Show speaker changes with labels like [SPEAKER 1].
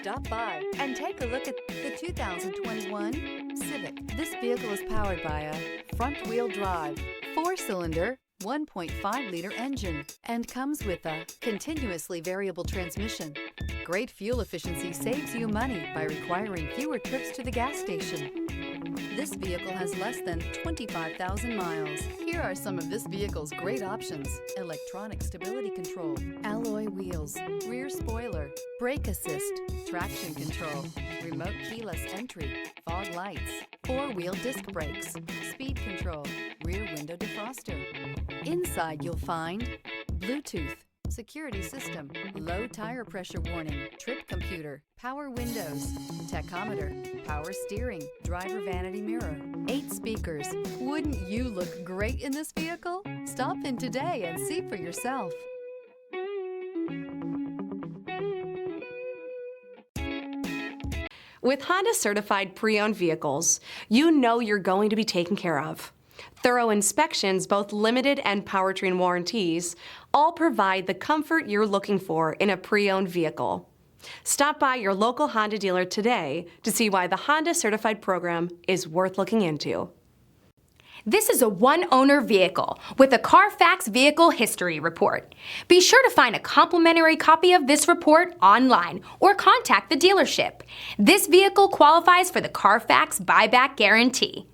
[SPEAKER 1] Stop by and take a look at the 2021 Civic. This vehicle is powered by a front-wheel drive, 4-cylinder, 1.5-liter engine and comes with a continuously variable transmission. Great fuel efficiency saves you money by requiring fewer trips to the gas station. This vehicle has less than 25,000 miles. Here are some of this vehicle's great options: electronic stability control, alloy wheels, rear spoiler, brake assist, traction control, remote keyless entry, fog lights, 4-wheel disc brakes, speed control, rear window defroster. Inside you'll find Bluetooth, security system, low tire pressure warning, trip computer, power windows, tachometer, power steering, driver vanity mirror, 8 speakers. Wouldn't you look great in this vehicle? Stop in today and see for yourself.
[SPEAKER 2] With Honda certified pre-owned vehicles, you know you're going to be taken care of. Thorough inspections, both limited and powertrain warranties, all provide the comfort you're looking for in a pre-owned vehicle. Stop by your local Honda dealer today to see why the Honda certified program is worth looking into.
[SPEAKER 3] This is a one-owner vehicle with a Carfax Vehicle History Report. Be sure to find a complimentary copy of this report online or contact the dealership. This vehicle qualifies for the Carfax Buyback Guarantee.